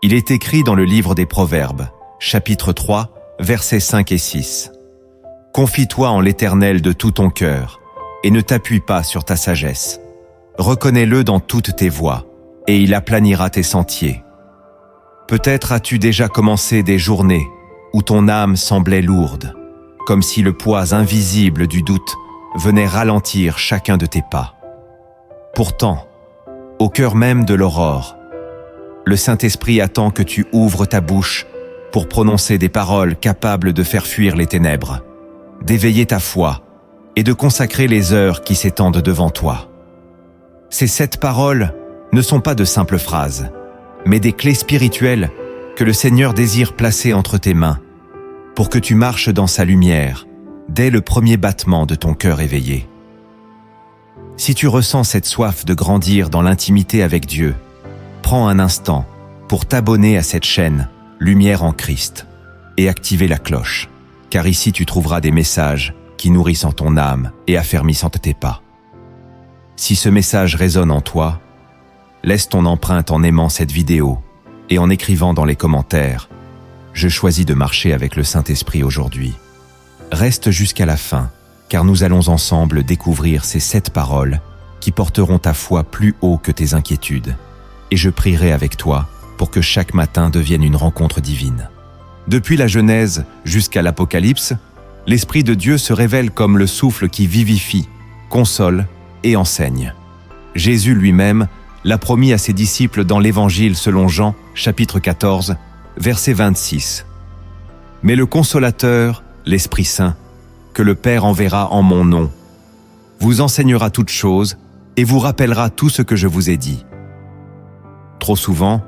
Il est écrit dans le livre des Proverbes, chapitre 3, versets 5 et 6. « Confie-toi en l'Éternel de tout ton cœur, et ne t'appuie pas sur ta sagesse. Reconnais-le dans toutes tes voies, et il aplanira tes sentiers. » Peut-être as-tu déjà commencé des journées où ton âme semblait lourde, comme si le poids invisible du doute venait ralentir chacun de tes pas. Pourtant, au cœur même de l'aurore, le Saint-Esprit attend que tu ouvres ta bouche pour prononcer des paroles capables de faire fuir les ténèbres, d'éveiller ta foi et de consacrer les heures qui s'étendent devant toi. Ces 7 paroles ne sont pas de simples phrases, mais des clés spirituelles que le Seigneur désire placer entre tes mains pour que tu marches dans sa lumière dès le premier battement de ton cœur éveillé. Si tu ressens cette soif de grandir dans l'intimité avec Dieu, prends un instant pour t'abonner à cette chaîne Lumière en Christ et activer la cloche, car ici tu trouveras des messages qui nourrissent ton âme et affermissent tes pas. Si ce message résonne en toi, laisse ton empreinte en aimant cette vidéo et en écrivant dans les commentaires « Je choisis de marcher avec le Saint-Esprit aujourd'hui ». Reste jusqu'à la fin, car nous allons ensemble découvrir ces 7 paroles qui porteront ta foi plus haut que tes inquiétudes. Et je prierai avec toi pour que chaque matin devienne une rencontre divine. Depuis la Genèse jusqu'à l'Apocalypse, l'Esprit de Dieu se révèle comme le souffle qui vivifie, console et enseigne. Jésus lui-même l'a promis à ses disciples dans l'Évangile selon Jean, chapitre 14, verset 26. « Mais le Consolateur, l'Esprit Saint, que le Père enverra en mon nom, vous enseignera toutes choses et vous rappellera tout ce que je vous ai dit. » Trop souvent,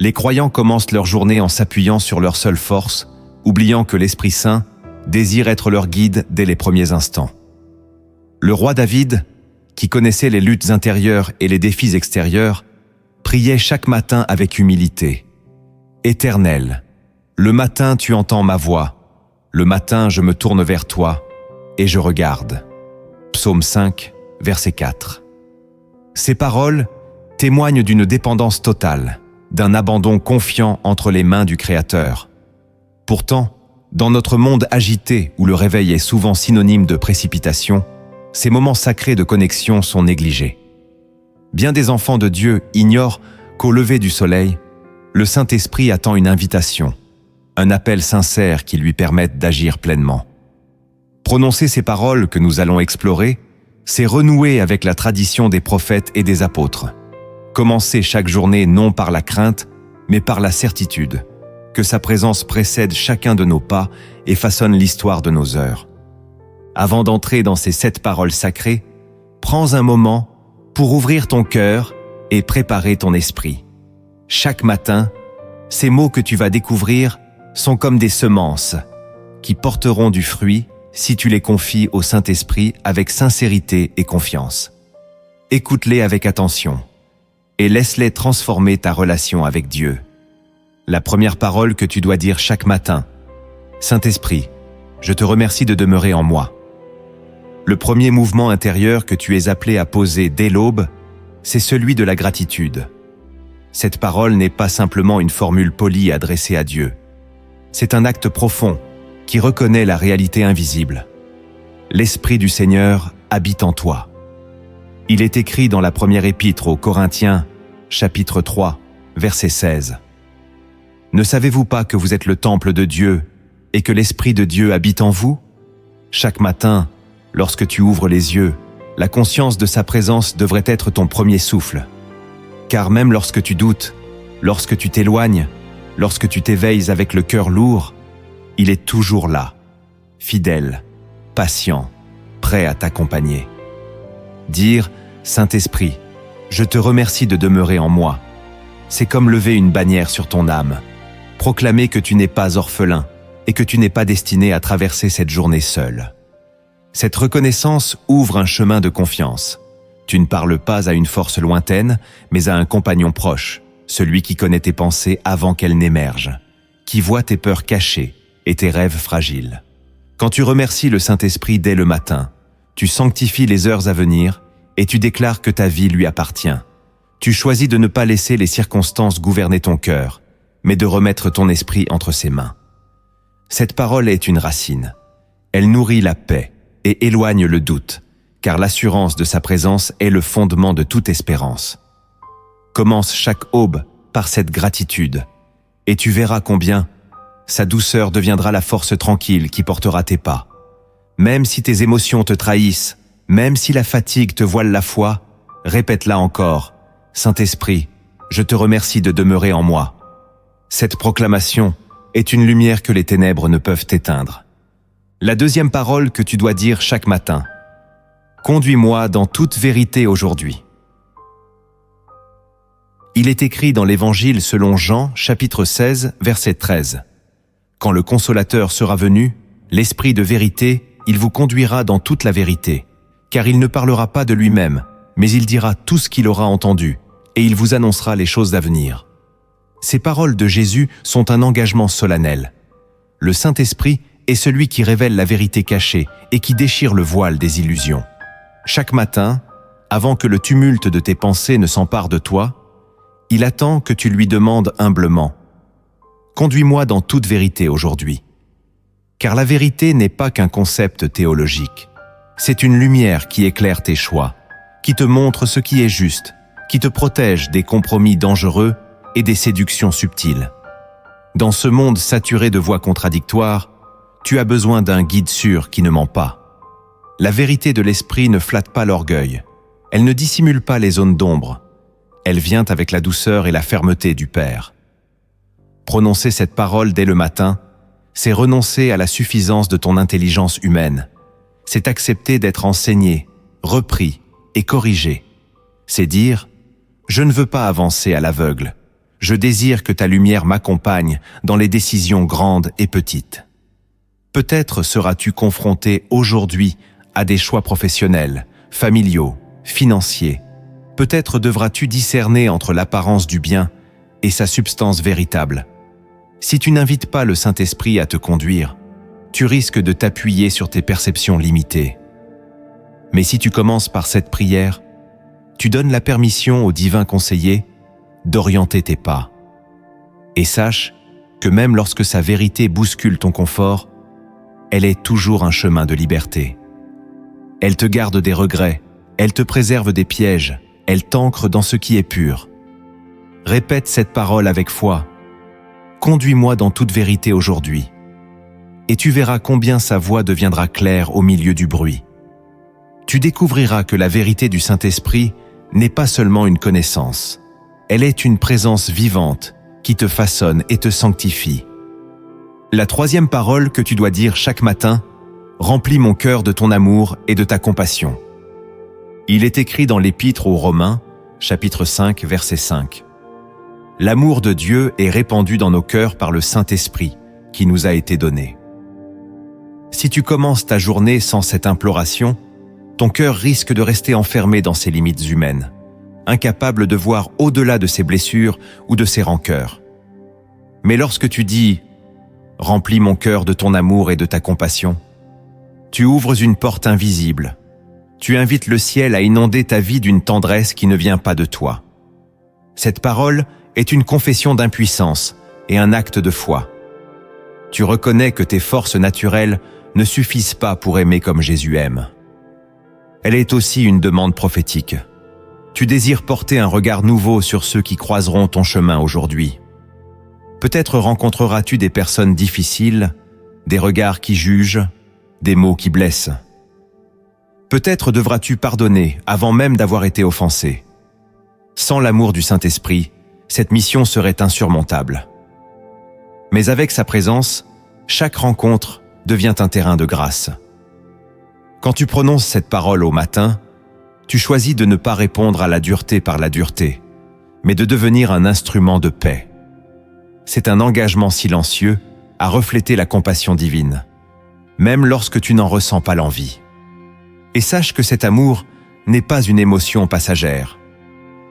les croyants commencent leur journée en s'appuyant sur leur seule force, oubliant que l'Esprit Saint désire être leur guide dès les premiers instants. Le roi David, qui connaissait les luttes intérieures et les défis extérieurs, priait chaque matin avec humilité. « Éternel, le matin tu entends ma voix, le matin je me tourne vers toi et je regarde. » Psaume 5, verset 4. Ces paroles témoignent d'une dépendance totale, d'un abandon confiant entre les mains du Créateur. Pourtant, dans notre monde agité où le réveil est souvent synonyme de précipitation, ces moments sacrés de connexion sont négligés. Bien des enfants de Dieu ignorent qu'au lever du soleil, le Saint-Esprit attend une invitation, un appel sincère qui lui permette d'agir pleinement. Prononcer ces paroles que nous allons explorer, c'est renouer avec la tradition des prophètes et des apôtres. Commencer chaque journée non par la crainte, mais par la certitude que sa présence précède chacun de nos pas et façonne l'histoire de nos heures. Avant d'entrer dans ces 7 paroles sacrées, prends un moment pour ouvrir ton cœur et préparer ton esprit. Chaque matin, ces mots que tu vas découvrir sont comme des semences qui porteront du fruit si tu les confies au Saint-Esprit avec sincérité et confiance. Écoute-les avec attention et laisse-les transformer ta relation avec Dieu. La première parole que tu dois dire chaque matin: « Saint-Esprit, je te remercie de demeurer en moi. » Le premier mouvement intérieur que tu es appelé à poser dès l'aube, c'est celui de la gratitude. Cette parole n'est pas simplement une formule polie adressée à Dieu. C'est un acte profond qui reconnaît la réalité invisible. L'Esprit du Seigneur habite en toi. Il est écrit dans la première épître aux Corinthiens, chapitre 3, verset 16. « Ne savez-vous pas que vous êtes le temple de Dieu et que l'Esprit de Dieu habite en vous ? Chaque matin, lorsque tu ouvres les yeux, la conscience de sa présence devrait être ton premier souffle. Car même lorsque tu doutes, lorsque tu t'éloignes, lorsque tu t'éveilles avec le cœur lourd, il est toujours là, fidèle, patient, prêt à t'accompagner. » Dire « Saint-Esprit, je te remercie de demeurer en moi », c'est comme lever une bannière sur ton âme, proclamer que tu n'es pas orphelin et que tu n'es pas destiné à traverser cette journée seul. Cette reconnaissance ouvre un chemin de confiance. Tu ne parles pas à une force lointaine, mais à un compagnon proche, celui qui connaît tes pensées avant qu'elles n'émergent, qui voit tes peurs cachées et tes rêves fragiles. Quand tu remercies le Saint-Esprit dès le matin, tu sanctifies les heures à venir et tu déclares que ta vie lui appartient. Tu choisis de ne pas laisser les circonstances gouverner ton cœur, mais de remettre ton esprit entre ses mains. Cette parole est une racine. Elle nourrit la paix et éloigne le doute, car l'assurance de sa présence est le fondement de toute espérance. Commence chaque aube par cette gratitude, et tu verras combien sa douceur deviendra la force tranquille qui portera tes pas. Même si tes émotions te trahissent, même si la fatigue te voile la foi, répète-la encore. Saint-Esprit, je te remercie de demeurer en moi. Cette proclamation est une lumière que les ténèbres ne peuvent éteindre. La deuxième parole que tu dois dire chaque matin. Conduis-moi dans toute vérité aujourd'hui. Il est écrit dans l'Évangile selon Jean, chapitre 16, verset 13. Quand le Consolateur sera venu, l'Esprit de vérité, il vous conduira dans toute la vérité, car il ne parlera pas de lui-même, mais il dira tout ce qu'il aura entendu, et il vous annoncera les choses à venir. Ces paroles de Jésus sont un engagement solennel. Le Saint-Esprit est celui qui révèle la vérité cachée et qui déchire le voile des illusions. Chaque matin, avant que le tumulte de tes pensées ne s'empare de toi, il attend que tu lui demandes humblement « Conduis-moi dans toute vérité aujourd'hui ». Car la vérité n'est pas qu'un concept théologique. C'est une lumière qui éclaire tes choix, qui te montre ce qui est juste, qui te protège des compromis dangereux et des séductions subtiles. Dans ce monde saturé de voix contradictoires, tu as besoin d'un guide sûr qui ne ment pas. La vérité de l'esprit ne flatte pas l'orgueil. Elle ne dissimule pas les zones d'ombre. Elle vient avec la douceur et la fermeté du Père. Prononcer cette parole dès le matin, c'est renoncer à la suffisance de ton intelligence humaine. C'est accepter d'être enseigné, repris et corrigé. C'est dire « Je ne veux pas avancer à l'aveugle. Je désire que ta lumière m'accompagne dans les décisions grandes et petites. » Peut-être seras-tu confronté aujourd'hui à des choix professionnels, familiaux, financiers. Peut-être devras-tu discerner entre l'apparence du bien et sa substance véritable. Si tu n'invites pas le Saint-Esprit à te conduire, tu risques de t'appuyer sur tes perceptions limitées. Mais si tu commences par cette prière, tu donnes la permission au divin conseiller d'orienter tes pas. Et sache que même lorsque sa vérité bouscule ton confort, elle est toujours un chemin de liberté. Elle te garde des regrets, elle te préserve des pièges, elle t'ancre dans ce qui est pur. Répète cette parole avec foi. Conduis-moi dans toute vérité aujourd'hui. Et tu verras combien sa voix deviendra claire au milieu du bruit. Tu découvriras que la vérité du Saint-Esprit n'est pas seulement une connaissance. Elle est une présence vivante qui te façonne et te sanctifie. La troisième parole que tu dois dire chaque matin, remplis mon cœur de ton amour et de ta compassion. Il est écrit dans l'Épître aux Romains, chapitre 5, verset 5. L'amour de Dieu est répandu dans nos cœurs par le Saint-Esprit qui nous a été donné. Si tu commences ta journée sans cette imploration, ton cœur risque de rester enfermé dans ses limites humaines, incapable de voir au-delà de ses blessures ou de ses rancœurs. Mais lorsque tu dis « Remplis mon cœur de ton amour et de ta compassion », tu ouvres une porte invisible. Tu invites le ciel à inonder ta vie d'une tendresse qui ne vient pas de toi. Cette parole est une confession d'impuissance et un acte de foi. Tu reconnais que tes forces naturelles ne suffisent pas pour aimer comme Jésus aime. Elle est aussi une demande prophétique. Tu désires porter un regard nouveau sur ceux qui croiseront ton chemin aujourd'hui. Peut-être rencontreras-tu des personnes difficiles, des regards qui jugent, des mots qui blessent. Peut-être devras-tu pardonner avant même d'avoir été offensé. Sans l'amour du Saint-Esprit, cette mission serait insurmontable. Mais avec sa présence, chaque rencontre devient un terrain de grâce. Quand tu prononces cette parole au matin, tu choisis de ne pas répondre à la dureté par la dureté, mais de devenir un instrument de paix. C'est un engagement silencieux à refléter la compassion divine, même lorsque tu n'en ressens pas l'envie. Et sache que cet amour n'est pas une émotion passagère.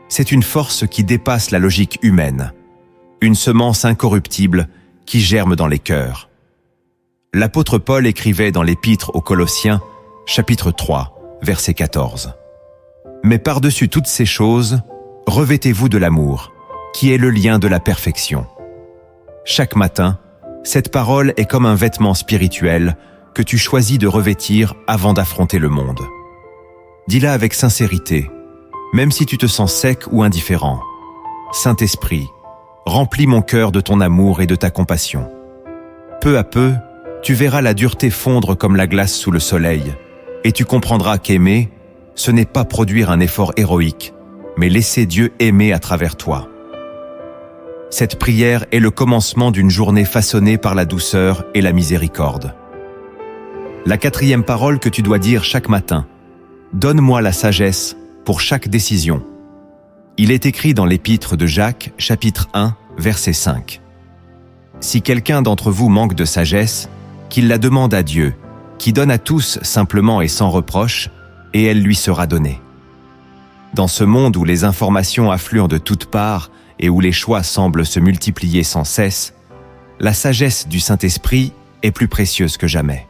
C'est une force qui dépasse la logique humaine, une semence incorruptible qui germe dans les cœurs. L'apôtre Paul écrivait dans l'Épître aux Colossiens, chapitre 3, verset 14. « Mais par-dessus toutes ces choses, revêtez-vous de l'amour, qui est le lien de la perfection. Chaque matin, cette parole est comme un vêtement spirituel que tu choisis de revêtir avant d'affronter le monde. Dis-la avec sincérité, même si tu te sens sec ou indifférent. Saint-Esprit, remplis mon cœur de ton amour et de ta compassion. Peu à peu, tu verras la dureté fondre comme la glace sous le soleil, et tu comprendras qu'aimer, ce n'est pas produire un effort héroïque, mais laisser Dieu aimer à travers toi. Cette prière est le commencement d'une journée façonnée par la douceur et la miséricorde. La 4e parole que tu dois dire chaque matin: donne-moi la sagesse pour chaque décision. Il est écrit dans l'épître de Jacques, chapitre 1, verset 5. Si quelqu'un d'entre vous manque de sagesse, qu'il la demande à Dieu, qui donne à tous simplement et sans reproche, et elle lui sera donnée. Dans ce monde où les informations affluent de toutes parts et où les choix semblent se multiplier sans cesse, la sagesse du Saint-Esprit est plus précieuse que jamais.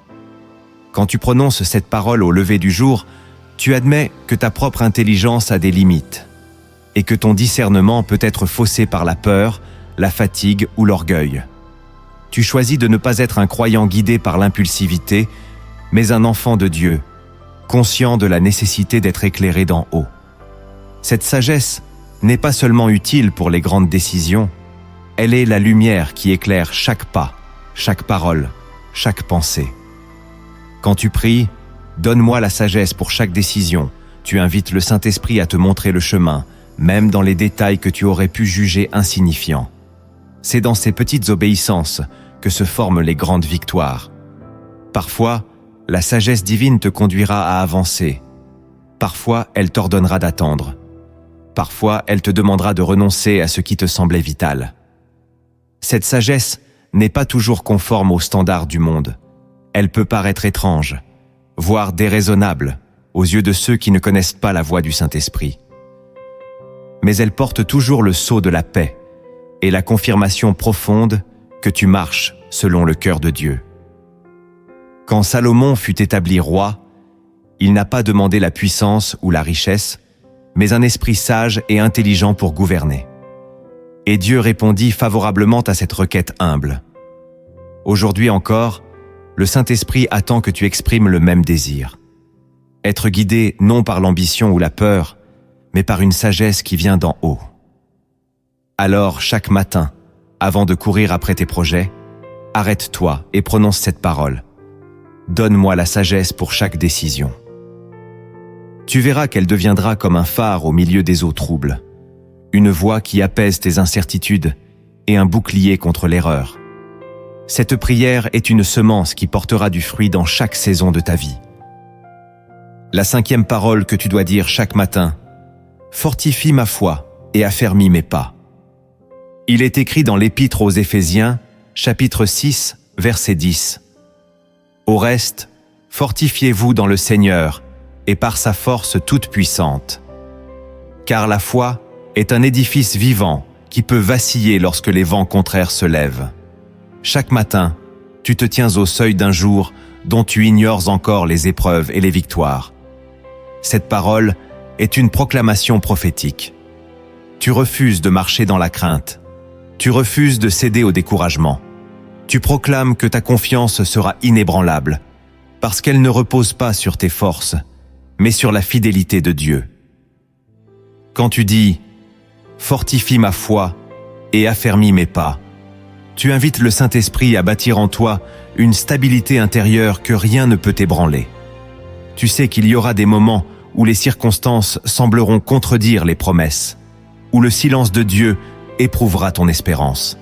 Quand tu prononces cette parole au lever du jour, tu admets que ta propre intelligence a des limites et que ton discernement peut être faussé par la peur, la fatigue ou l'orgueil. Tu choisis de ne pas être un croyant guidé par l'impulsivité, mais un enfant de Dieu, conscient de la nécessité d'être éclairé d'en haut. Cette sagesse n'est pas seulement utile pour les grandes décisions, elle est la lumière qui éclaire chaque pas, chaque parole, chaque pensée. Quand tu pries, donne-moi la sagesse pour chaque décision, tu invites le Saint-Esprit à te montrer le chemin, même dans les détails que tu aurais pu juger insignifiants. C'est dans ces petites obéissances que se forment les grandes victoires. Parfois, la sagesse divine te conduira à avancer. Parfois, elle t'ordonnera d'attendre. Parfois, elle te demandera de renoncer à ce qui te semblait vital. Cette sagesse n'est pas toujours conforme aux standards du monde. Elle peut paraître étrange, voire déraisonnable, aux yeux de ceux qui ne connaissent pas la voie du Saint-Esprit. Mais elle porte toujours le sceau de la paix et la confirmation profonde que tu marches selon le cœur de Dieu. Quand Salomon fut établi roi, il n'a pas demandé la puissance ou la richesse, mais un esprit sage et intelligent pour gouverner. Et Dieu répondit favorablement à cette requête humble. Aujourd'hui encore, le Saint-Esprit attend que tu exprimes le même désir. Être guidé non par l'ambition ou la peur, mais par une sagesse qui vient d'en haut. Alors, chaque matin, avant de courir après tes projets, arrête-toi et prononce cette parole. Donne-moi la sagesse pour chaque décision. Tu verras qu'elle deviendra comme un phare au milieu des eaux troubles, une voix qui apaise tes incertitudes et un bouclier contre l'erreur. Cette prière est une semence qui portera du fruit dans chaque saison de ta vie. La 5e parole que tu dois dire chaque matin: fortifie ma foi et affermis mes pas. Il est écrit dans l'épître aux Éphésiens, chapitre 6, verset 10. Au reste, fortifiez-vous dans le Seigneur et par sa force toute puissante. Car la foi est un édifice vivant qui peut vaciller lorsque les vents contraires se lèvent. Chaque matin, tu te tiens au seuil d'un jour dont tu ignores encore les épreuves et les victoires. Cette parole est une proclamation prophétique. Tu refuses de marcher dans la crainte. Tu refuses de céder au découragement. Tu proclames que ta confiance sera inébranlable, parce qu'elle ne repose pas sur tes forces, mais sur la fidélité de Dieu. Quand tu dis « Fortifie ma foi et affermis mes pas », tu invites le Saint-Esprit à bâtir en toi une stabilité intérieure que rien ne peut ébranler. Tu sais qu'il y aura des moments où les circonstances sembleront contredire les promesses, où le silence de Dieu éprouvera ton espérance.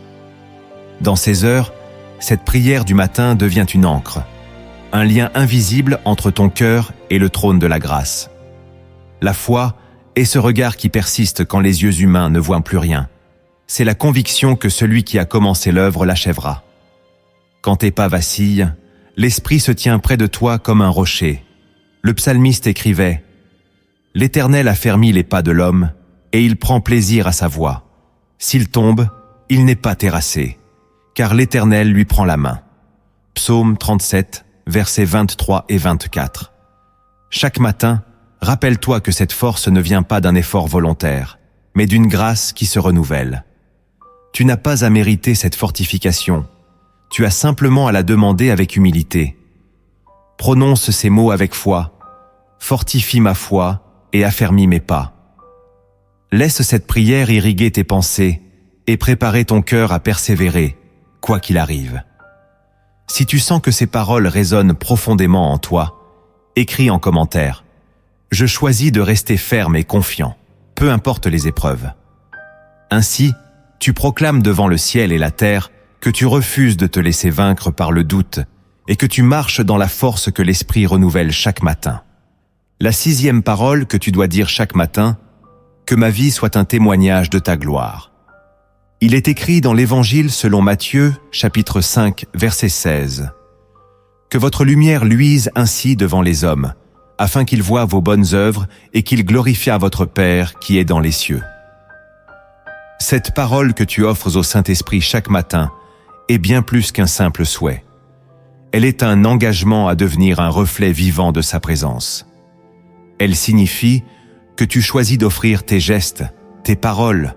Dans ces heures, cette prière du matin devient une ancre, un lien invisible entre ton cœur et le trône de la grâce. La foi est ce regard qui persiste quand les yeux humains ne voient plus rien. C'est la conviction que celui qui a commencé l'œuvre l'achèvera. Quand tes pas vacillent, l'Esprit se tient près de toi comme un rocher. Le psalmiste écrivait « L'Éternel affermit les pas de l'homme, et il prend plaisir à sa voie. S'il tombe, il n'est pas terrassé, car l'Éternel lui prend la main. » Psaume 37, versets 23 et 24. Chaque matin, rappelle-toi que cette force ne vient pas d'un effort volontaire, mais d'une grâce qui se renouvelle. Tu n'as pas à mériter cette fortification. Tu as simplement à la demander avec humilité. Prononce ces mots avec foi. Fortifie ma foi et affermis mes pas. Laisse cette prière irriguer tes pensées et préparer ton cœur à persévérer, quoi qu'il arrive. Si tu sens que ces paroles résonnent profondément en toi, écris en commentaire. Je choisis de rester ferme et confiant, peu importe les épreuves. Ainsi, tu proclames devant le ciel et la terre que tu refuses de te laisser vaincre par le doute et que tu marches dans la force que l'Esprit renouvelle chaque matin. La 6e parole que tu dois dire chaque matin, que ma vie soit un témoignage de ta gloire. Il est écrit dans l'Évangile selon Matthieu, chapitre 5, verset 16. Que votre lumière luise ainsi devant les hommes, afin qu'ils voient vos bonnes œuvres et qu'ils glorifient votre Père qui est dans les cieux. Cette parole que tu offres au Saint-Esprit chaque matin est bien plus qu'un simple souhait. Elle est un engagement à devenir un reflet vivant de sa présence. Elle signifie que tu choisis d'offrir tes gestes, tes paroles,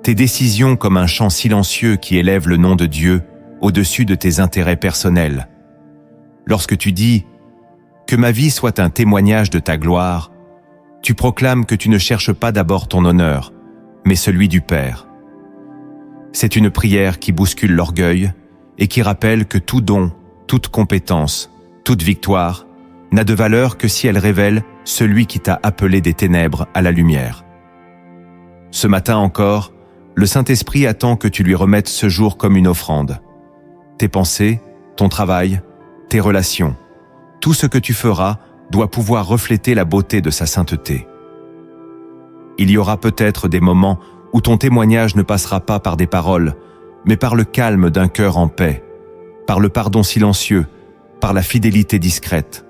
tes décisions comme un chant silencieux qui élève le nom de Dieu au-dessus de tes intérêts personnels. Lorsque tu dis « Que ma vie soit un témoignage de ta gloire », tu proclames que tu ne cherches pas d'abord ton honneur, mais celui du Père. C'est une prière qui bouscule l'orgueil et qui rappelle que tout don, toute compétence, toute victoire n'a de valeur que si elle révèle celui qui t'a appelé des ténèbres à la lumière. Ce matin encore, le Saint-Esprit attend que tu lui remettes ce jour comme une offrande. Tes pensées, ton travail, tes relations, tout ce que tu feras doit pouvoir refléter la beauté de sa sainteté. Il y aura peut-être des moments où ton témoignage ne passera pas par des paroles, mais par le calme d'un cœur en paix, par le pardon silencieux, par la fidélité discrète.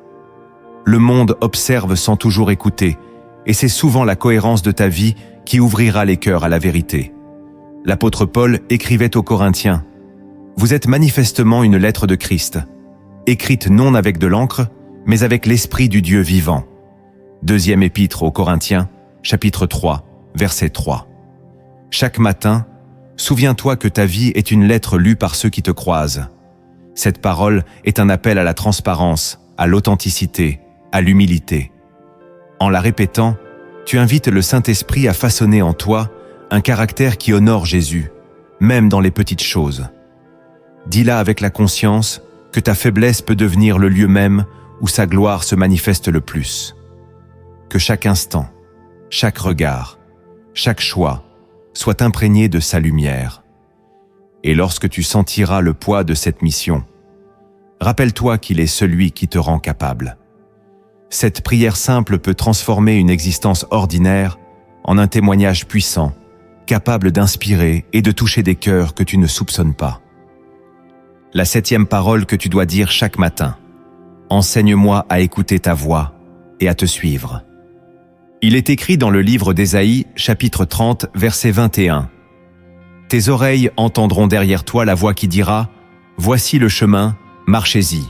Le monde observe sans toujours écouter, et c'est souvent la cohérence de ta vie qui ouvrira les cœurs à la vérité. L'apôtre Paul écrivait aux Corinthiens « Vous êtes manifestement une lettre de Christ, écrite non avec de l'encre, mais avec l'Esprit du Dieu vivant. » Deuxième épître aux Corinthiens, chapitre 3, verset 3. Chaque matin, souviens-toi que ta vie est une lettre lue par ceux qui te croisent. Cette parole est un appel à la transparence, à l'authenticité, à l'humilité. En la répétant, tu invites le Saint-Esprit à façonner en toi un caractère qui honore Jésus, même dans les petites choses. Dis-la avec la conscience que ta faiblesse peut devenir le lieu même où sa gloire se manifeste le plus. Que chaque instant, chaque regard, chaque choix soit imprégné de sa lumière. Et lorsque tu sentiras le poids de cette mission, rappelle-toi qu'il est celui qui te rend capable. Cette prière simple peut transformer une existence ordinaire en un témoignage puissant, capable d'inspirer et de toucher des cœurs que tu ne soupçonnes pas. La 7e parole que tu dois dire chaque matin. Enseigne-moi à écouter ta voix et à te suivre. Il est écrit dans le livre d'Ésaïe, chapitre 30, verset 21. Tes oreilles entendront derrière toi la voix qui dira « Voici le chemin, marchez-y ».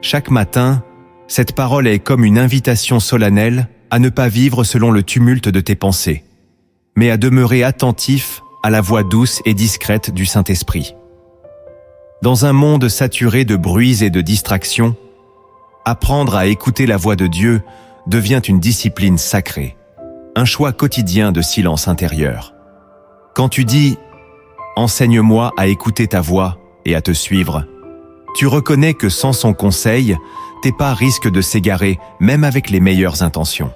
Chaque matin, cette parole est comme une invitation solennelle à ne pas vivre selon le tumulte de tes pensées, mais à demeurer attentif à la voix douce et discrète du Saint-Esprit. Dans un monde saturé de bruits et de distractions, apprendre à écouter la voix de Dieu devient une discipline sacrée, un choix quotidien de silence intérieur. Quand tu dis « Enseigne-moi à écouter ta voix et à te suivre », tu reconnais que sans son conseil, tes pas risquent de s'égarer même avec les meilleures intentions.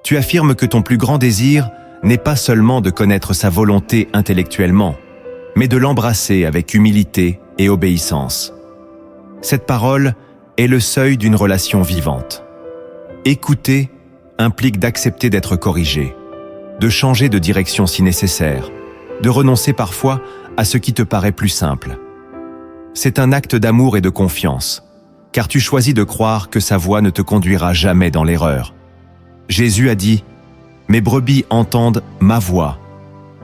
Tu affirmes que ton plus grand désir n'est pas seulement de connaître sa volonté intellectuellement, mais de l'embrasser avec humilité et obéissance. Cette parole est le seuil d'une relation vivante. Écouter implique d'accepter d'être corrigé, de changer de direction si nécessaire, de renoncer parfois à ce qui te paraît plus simple. C'est un acte d'amour et de confiance, car tu choisis de croire que sa voix ne te conduira jamais dans l'erreur. Jésus a dit « Mes brebis entendent ma voix.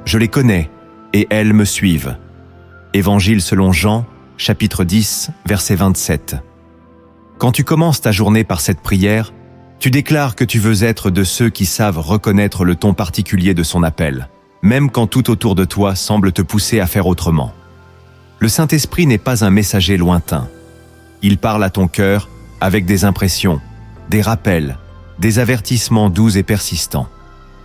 Je les connais et elles me suivent. » Évangile selon Jean, chapitre 10, verset 27. Quand tu commences ta journée par cette prière, tu déclares que tu veux être de ceux qui savent reconnaître le ton particulier de son appel, même quand tout autour de toi semble te pousser à faire autrement. Le Saint-Esprit n'est pas un messager lointain. Il parle à ton cœur avec des impressions, des rappels, des avertissements doux et persistants.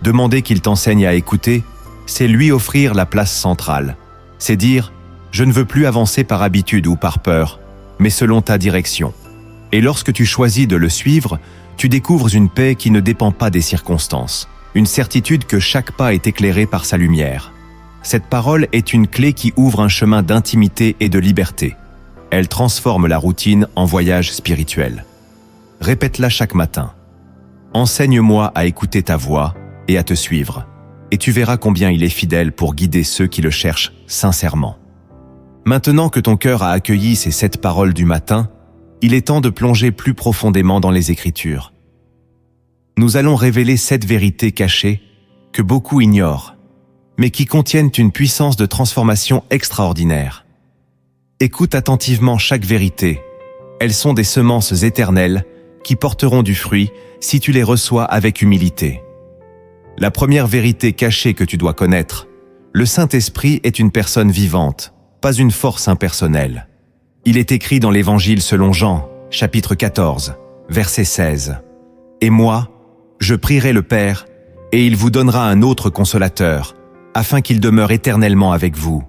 Demander qu'il t'enseigne à écouter, c'est lui offrir la place centrale. C'est dire « Je ne veux plus avancer par habitude ou par peur, mais selon ta direction ». Et lorsque tu choisis de le suivre, tu découvres une paix qui ne dépend pas des circonstances, une certitude que chaque pas est éclairé par sa lumière. Cette parole est une clé qui ouvre un chemin d'intimité et de liberté. Elle transforme la routine en voyage spirituel. Répète-la chaque matin. Enseigne-moi à écouter ta voix et à te suivre, et tu verras combien il est fidèle pour guider ceux qui le cherchent sincèrement. Maintenant que ton cœur a accueilli ces 7 paroles du matin, il est temps de plonger plus profondément dans les Écritures. Nous allons révéler 7 vérités cachées que beaucoup ignorent, mais qui contiennent une puissance de transformation extraordinaire. Écoute attentivement chaque vérité. Elles sont des semences éternelles qui porteront du fruit si tu les reçois avec humilité. La première vérité cachée que tu dois connaître: le Saint-Esprit est une personne vivante, pas une force impersonnelle. Il est écrit dans l'Évangile selon Jean, chapitre 14, verset 16. « Et moi, je prierai le Père, et il vous donnera un autre consolateur, afin qu'il demeure éternellement avec vous. »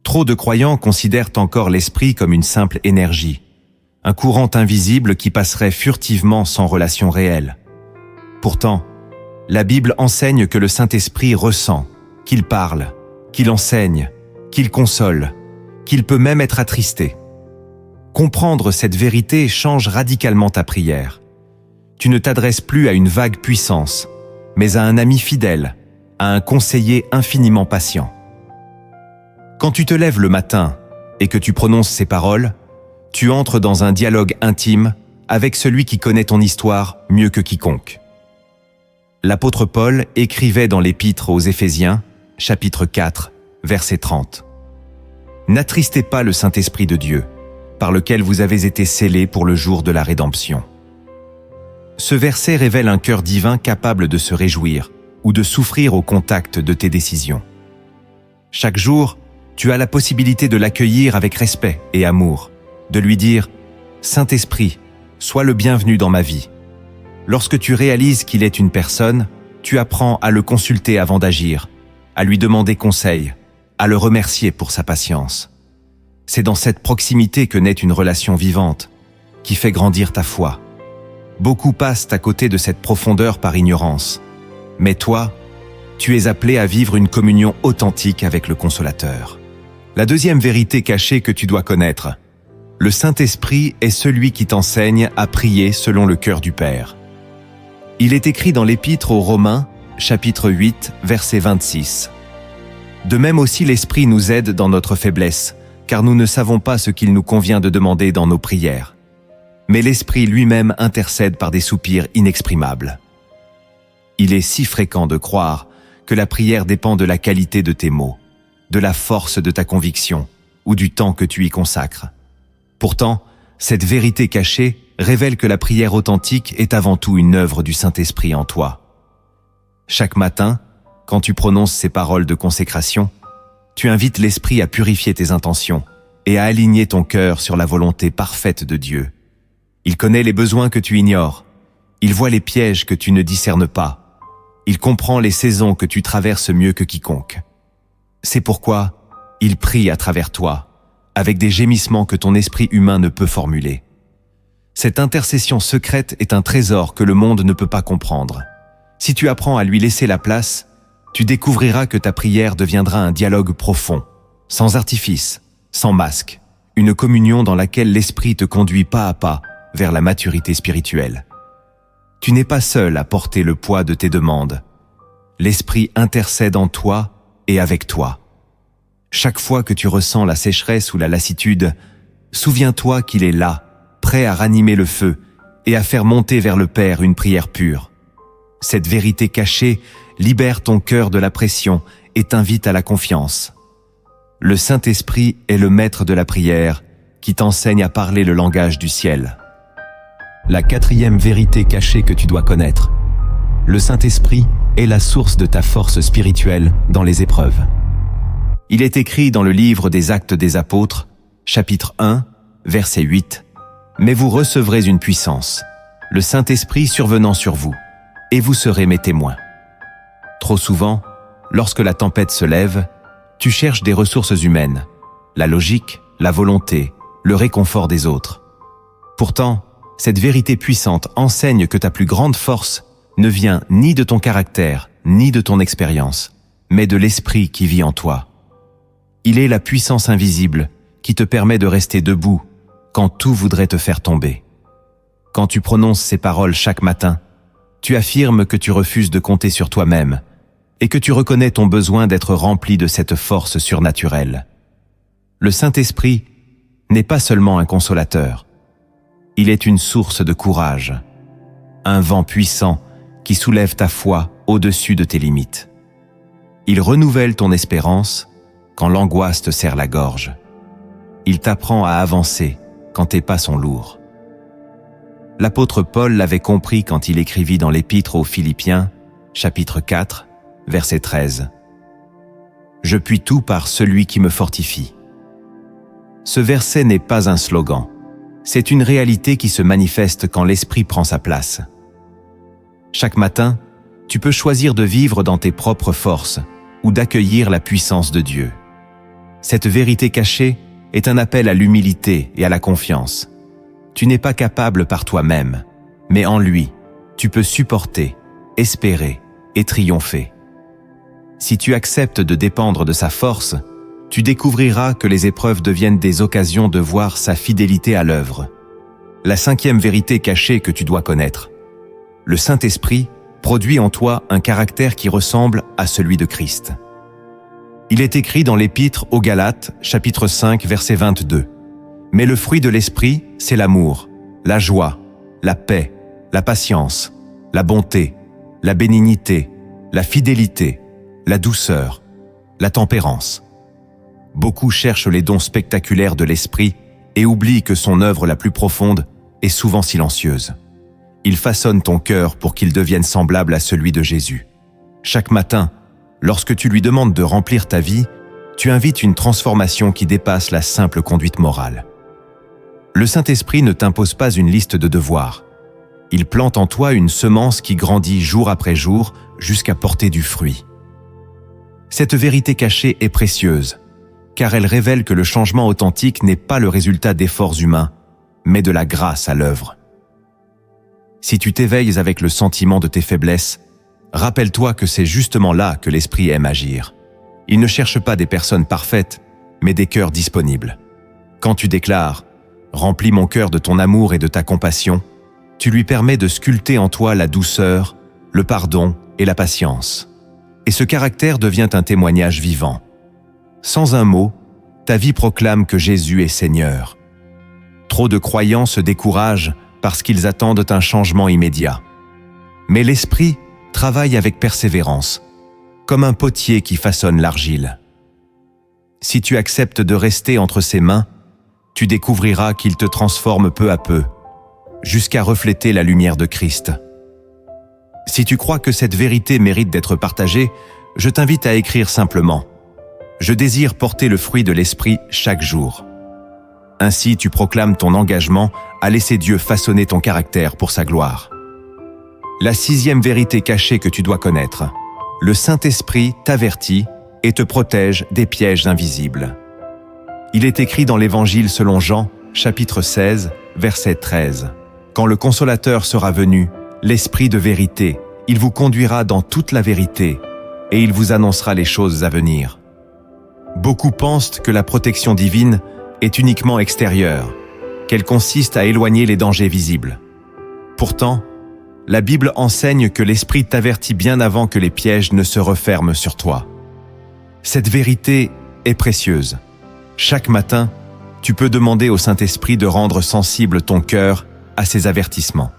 Trop de croyants considèrent encore l'Esprit comme une simple énergie, un courant invisible qui passerait furtivement sans relation réelle. Pourtant, la Bible enseigne que le Saint-Esprit ressent, qu'il parle, qu'il enseigne, qu'il console, qu'il peut même être attristé. Comprendre cette vérité change radicalement ta prière. Tu ne t'adresses plus à une vague puissance, mais à un ami fidèle, à un conseiller infiniment patient. Quand tu te lèves le matin et que tu prononces ces paroles, tu entres dans un dialogue intime avec celui qui connaît ton histoire mieux que quiconque. L'apôtre Paul écrivait dans l'Épître aux Éphésiens, chapitre 4, verset 30. « N'attristez pas le Saint-Esprit de Dieu, par lequel vous avez été scellés pour le jour de la rédemption. » Ce verset révèle un cœur divin capable de se réjouir ou de souffrir au contact de tes décisions. Chaque jour, tu as la possibilité de l'accueillir avec respect et amour, de lui dire « Saint-Esprit, sois le bienvenu dans ma vie ». Lorsque tu réalises qu'il est une personne, tu apprends à le consulter avant d'agir, à lui demander conseil, à le remercier pour sa patience. C'est dans cette proximité que naît une relation vivante, qui fait grandir ta foi. Beaucoup passent à côté de cette profondeur par ignorance. Mais toi, tu es appelé à vivre une communion authentique avec le Consolateur. La deuxième vérité cachée que tu dois connaître: le Saint-Esprit est celui qui t'enseigne à prier selon le cœur du Père. Il est écrit dans l'Épître aux Romains, chapitre 8, verset 26. De même aussi l'Esprit nous aide dans notre faiblesse, car nous ne savons pas ce qu'il nous convient de demander dans nos prières. Mais l'Esprit lui-même intercède par des soupirs inexprimables. Il est si fréquent de croire que la prière dépend de la qualité de tes mots, de la force de ta conviction ou du temps que tu y consacres. Pourtant, cette vérité cachée révèle que la prière authentique est avant tout une œuvre du Saint-Esprit en toi. Chaque matin, quand tu prononces ces paroles de consécration, tu invites l'Esprit à purifier tes intentions et à aligner ton cœur sur la volonté parfaite de Dieu. Il connaît les besoins que tu ignores. Il voit les pièges que tu ne discernes pas. Il comprend les saisons que tu traverses mieux que quiconque. C'est pourquoi il prie à travers toi, avec des gémissements que ton esprit humain ne peut formuler. Cette intercession secrète est un trésor que le monde ne peut pas comprendre. Si tu apprends à lui laisser la place, tu découvriras que ta prière deviendra un dialogue profond, sans artifice, sans masque, une communion dans laquelle l'Esprit te conduit pas à pas vers la maturité spirituelle. Tu n'es pas seul à porter le poids de tes demandes. L'Esprit intercède en toi et avec toi. Chaque fois que tu ressens la sécheresse ou la lassitude, souviens-toi qu'il est là, prêt à ranimer le feu et à faire monter vers le Père une prière pure. Cette vérité cachée libère ton cœur de la pression et t'invite à la confiance. Le Saint-Esprit est le maître de la prière qui t'enseigne à parler le langage du ciel. La quatrième vérité cachée que tu dois connaître: le Saint-Esprit est la source de ta force spirituelle dans les épreuves. Il est écrit dans le livre des Actes des Apôtres, chapitre 1, verset 8, « Mais vous recevrez une puissance, le Saint-Esprit survenant sur vous, et vous serez mes témoins. » Trop souvent, lorsque la tempête se lève, tu cherches des ressources humaines, la logique, la volonté, le réconfort des autres. Pourtant, cette vérité puissante enseigne que ta plus grande force ne vient ni de ton caractère, ni de ton expérience, mais de l'Esprit qui vit en toi. Il est la puissance invisible qui te permet de rester debout quand tout voudrait te faire tomber. Quand tu prononces ces paroles chaque matin, tu affirmes que tu refuses de compter sur toi-même et que tu reconnais ton besoin d'être rempli de cette force surnaturelle. Le Saint-Esprit n'est pas seulement un consolateur, il est une source de courage, un vent puissant qui soulève ta foi au-dessus de tes limites. Il renouvelle ton espérance quand l'angoisse te serre la gorge. Il t'apprend à avancer quand tes pas sont lourds. L'apôtre Paul l'avait compris quand il écrivit dans l'Épître aux Philippiens, chapitre 4, verset 13. « Je puis tout par celui qui me fortifie. » Ce verset n'est pas un slogan, c'est une réalité qui se manifeste quand l'Esprit prend sa place. Chaque matin, tu peux choisir de vivre dans tes propres forces ou d'accueillir la puissance de Dieu. Cette vérité cachée est un appel à l'humilité et à la confiance. Tu n'es pas capable par toi-même, mais en lui, tu peux supporter, espérer et triompher. Si tu acceptes de dépendre de sa force, tu découvriras que les épreuves deviennent des occasions de voir sa fidélité à l'œuvre. La 5e vérité cachée que tu dois connaître. Le Saint-Esprit produit en toi un caractère qui ressemble à celui de Christ. Il est écrit dans l'Épître aux Galates, chapitre 5, verset 22. « Mais le fruit de l'Esprit, c'est l'amour, la joie, la paix, la patience, la bonté, la bénignité, la fidélité, la douceur, la tempérance. » Beaucoup cherchent les dons spectaculaires de l'Esprit et oublient que son œuvre la plus profonde est souvent silencieuse. Il façonne ton cœur pour qu'il devienne semblable à celui de Jésus. Chaque matin, lorsque tu lui demandes de remplir ta vie, tu invites une transformation qui dépasse la simple conduite morale. Le Saint-Esprit ne t'impose pas une liste de devoirs. Il plante en toi une semence qui grandit jour après jour jusqu'à porter du fruit. Cette vérité cachée est précieuse, car elle révèle que le changement authentique n'est pas le résultat d'efforts humains, mais de la grâce à l'œuvre. Si tu t'éveilles avec le sentiment de tes faiblesses, rappelle-toi que c'est justement là que l'Esprit aime agir. Il ne cherche pas des personnes parfaites, mais des cœurs disponibles. Quand tu déclares « Remplis mon cœur de ton amour et de ta compassion », tu lui permets de sculpter en toi la douceur, le pardon et la patience. Et ce caractère devient un témoignage vivant. Sans un mot, ta vie proclame que Jésus est Seigneur. Trop de croyants se découragent parce qu'ils attendent un changement immédiat. Mais l'Esprit travaille avec persévérance, comme un potier qui façonne l'argile. Si tu acceptes de rester entre ses mains, tu découvriras qu'il te transforme peu à peu, jusqu'à refléter la lumière de Christ. Si tu crois que cette vérité mérite d'être partagée, je t'invite à écrire simplement « Je désire porter le fruit de l'Esprit chaque jour ». Ainsi, tu proclames ton engagement à laisser Dieu façonner ton caractère pour sa gloire. La 6e vérité cachée que tu dois connaître. Le Saint-Esprit t'avertit et te protège des pièges invisibles. Il est écrit dans l'Évangile selon Jean, chapitre 16, verset 13. « Quand le Consolateur sera venu, l'Esprit de vérité, il vous conduira dans toute la vérité et il vous annoncera les choses à venir. » Beaucoup pensent que la protection divine est uniquement extérieure, qu'elle consiste à éloigner les dangers visibles. Pourtant, la Bible enseigne que l'Esprit t'avertit bien avant que les pièges ne se referment sur toi. Cette vérité est précieuse. Chaque matin, tu peux demander au Saint-Esprit de rendre sensible ton cœur à ces avertissements.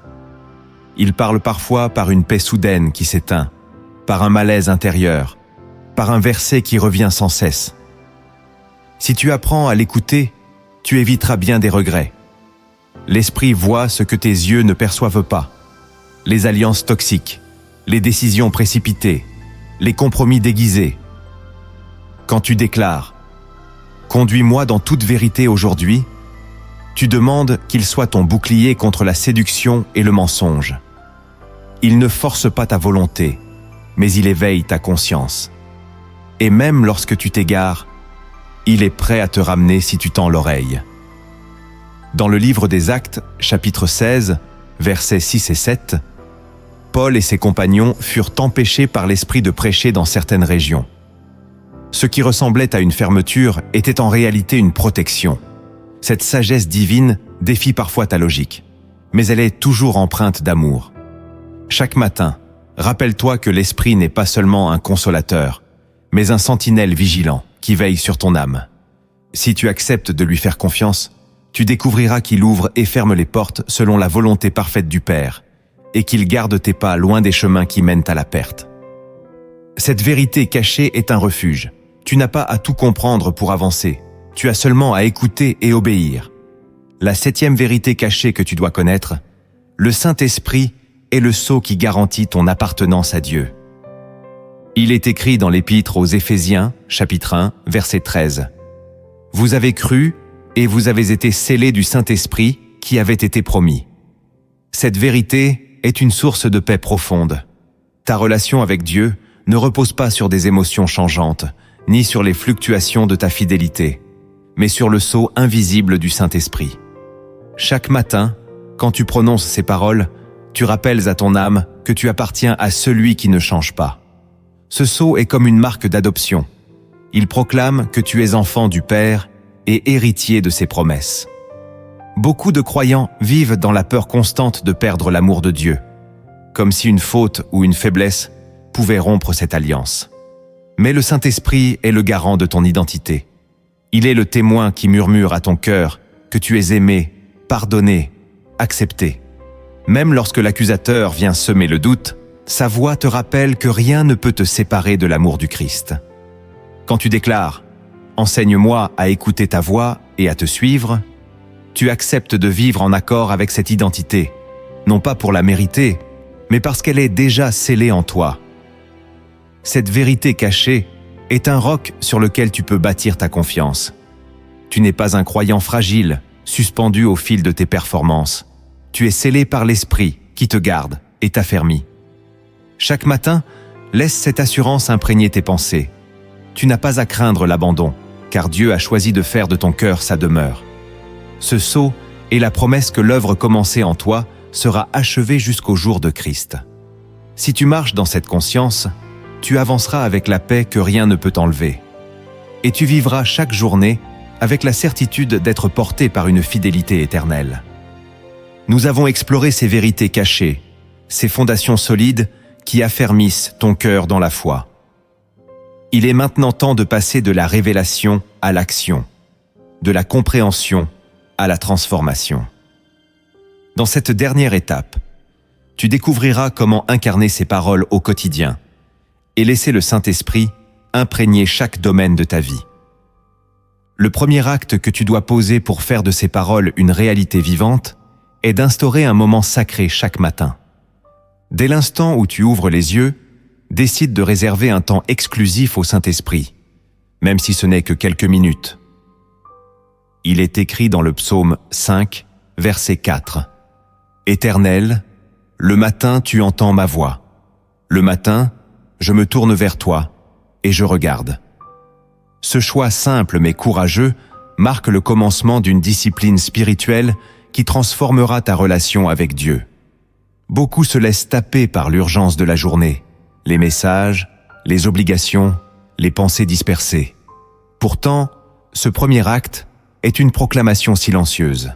Il parle parfois par une paix soudaine qui s'éteint, par un malaise intérieur, par un verset qui revient sans cesse. Si tu apprends à l'écouter, tu éviteras bien des regrets. L'Esprit voit ce que tes yeux ne perçoivent pas, les alliances toxiques, les décisions précipitées, les compromis déguisés. Quand tu déclares « Conduis-moi dans toute vérité aujourd'hui », tu demandes qu'il soit ton bouclier contre la séduction et le mensonge. Il ne force pas ta volonté, mais il éveille ta conscience. Et même lorsque tu t'égares, il est prêt à te ramener si tu tends l'oreille. Dans le livre des Actes, chapitre 16, versets 6 et 7, Paul et ses compagnons furent empêchés par l'esprit de prêcher dans certaines régions. Ce qui ressemblait à une fermeture était en réalité une protection. Cette sagesse divine défie parfois ta logique, mais elle est toujours empreinte d'amour. Chaque matin, rappelle-toi que l'esprit n'est pas seulement un consolateur, mais un sentinelle vigilant qui veille sur ton âme. Si tu acceptes de lui faire confiance, tu découvriras qu'il ouvre et ferme les portes selon la volonté parfaite du Père, et qu'il garde tes pas loin des chemins qui mènent à la perte. Cette vérité cachée est un refuge. Tu n'as pas à tout comprendre pour avancer. Tu as seulement à écouter et obéir. La 7e vérité cachée que tu dois connaître, le Saint-Esprit est le sceau qui garantit ton appartenance à Dieu. Il est écrit dans l'Épître aux Éphésiens, chapitre 1, verset 13. « Vous avez cru et vous avez été scellés du Saint-Esprit qui avait été promis. » Cette vérité est une source de paix profonde. Ta relation avec Dieu ne repose pas sur des émotions changeantes, ni sur les fluctuations de ta fidélité, mais sur le sceau invisible du Saint-Esprit. Chaque matin, quand tu prononces ces paroles, tu rappelles à ton âme que tu appartiens à celui qui ne change pas. Ce sceau est comme une marque d'adoption. Il proclame que tu es enfant du Père et héritier de ses promesses. Beaucoup de croyants vivent dans la peur constante de perdre l'amour de Dieu, comme si une faute ou une faiblesse pouvait rompre cette alliance. Mais le Saint-Esprit est le garant de ton identité. Il est le témoin qui murmure à ton cœur que tu es aimé, pardonné, accepté. Même lorsque l'accusateur vient semer le doute, sa voix te rappelle que rien ne peut te séparer de l'amour du Christ. Quand tu déclares « Enseigne-moi à écouter ta voix et à te suivre », tu acceptes de vivre en accord avec cette identité, non pas pour la mériter, mais parce qu'elle est déjà scellée en toi. Cette vérité cachée est un roc sur lequel tu peux bâtir ta confiance. Tu n'es pas un croyant fragile, suspendu au fil de tes performances. Tu es scellé par l'Esprit qui te garde et t'affermit. Chaque matin, laisse cette assurance imprégner tes pensées. Tu n'as pas à craindre l'abandon, car Dieu a choisi de faire de ton cœur sa demeure. Ce sceau est la promesse que l'œuvre commencée en toi sera achevée jusqu'au jour de Christ. Si tu marches dans cette conscience, tu avanceras avec la paix que rien ne peut enlever. Et tu vivras chaque journée avec la certitude d'être porté par une fidélité éternelle. Nous avons exploré ces vérités cachées, ces fondations solides qui affermissent ton cœur dans la foi. Il est maintenant temps de passer de la révélation à l'action, de la compréhension à la transformation. Dans cette dernière étape, tu découvriras comment incarner ces paroles au quotidien et laisser le Saint-Esprit imprégner chaque domaine de ta vie. Le premier acte que tu dois poser pour faire de ces paroles une réalité vivante est d'instaurer un moment sacré chaque matin. Dès l'instant où tu ouvres les yeux, décide de réserver un temps exclusif au Saint-Esprit, même si ce n'est que quelques minutes. Il est écrit dans le psaume 5, verset 4. « Éternel, le matin tu entends ma voix. Le matin, je me tourne vers toi et je regarde. » Ce choix simple mais courageux marque le commencement d'une discipline spirituelle qui transformera ta relation avec Dieu. Beaucoup se laissent taper par l'urgence de la journée, les messages, les obligations, les pensées dispersées. Pourtant, ce premier acte est une proclamation silencieuse.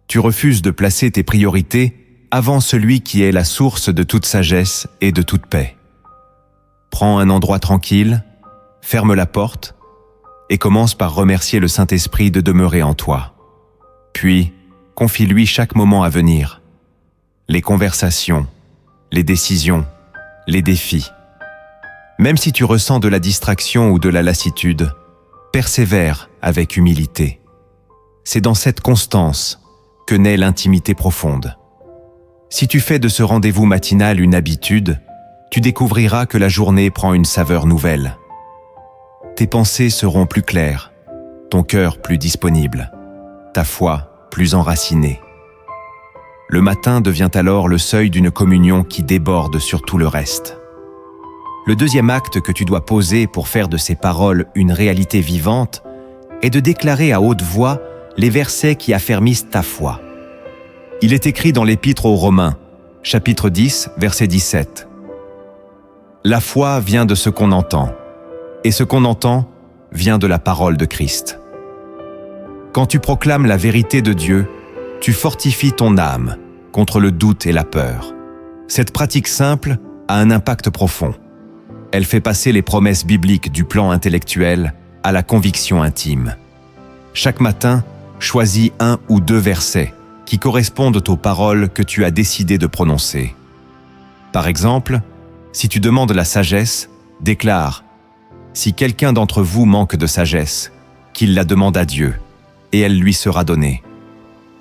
Tu refuses de placer tes priorités avant celui qui est la source de toute sagesse et de toute paix. Prends un endroit tranquille, ferme la porte et commence par remercier le Saint-Esprit de demeurer en toi. Puis, confie-lui chaque moment à venir. Les conversations, les décisions, les défis. Même si tu ressens de la distraction ou de la lassitude, persévère avec humilité. C'est dans cette constance que naît l'intimité profonde. Si tu fais de ce rendez-vous matinal une habitude, tu découvriras que la journée prend une saveur nouvelle. Tes pensées seront plus claires, ton cœur plus disponible, ta foi plus enracinée. Le matin devient alors le seuil d'une communion qui déborde sur tout le reste. Le deuxième acte que tu dois poser pour faire de ces paroles une réalité vivante est de déclarer à haute voix les versets qui affermissent ta foi. Il est écrit dans l'Épître aux Romains, chapitre 10, verset 17. « La foi vient de ce qu'on entend, et ce qu'on entend vient de la parole de Christ. » Quand tu proclames la vérité de Dieu, tu fortifies ton âme contre le doute et la peur. Cette pratique simple a un impact profond. Elle fait passer les promesses bibliques du plan intellectuel à la conviction intime. Chaque matin, choisis 1 ou 2 versets qui correspondent aux paroles que tu as décidé de prononcer. Par exemple, si tu demandes la sagesse, déclare « Si quelqu'un d'entre vous manque de sagesse, qu'il la demande à Dieu, et elle lui sera donnée.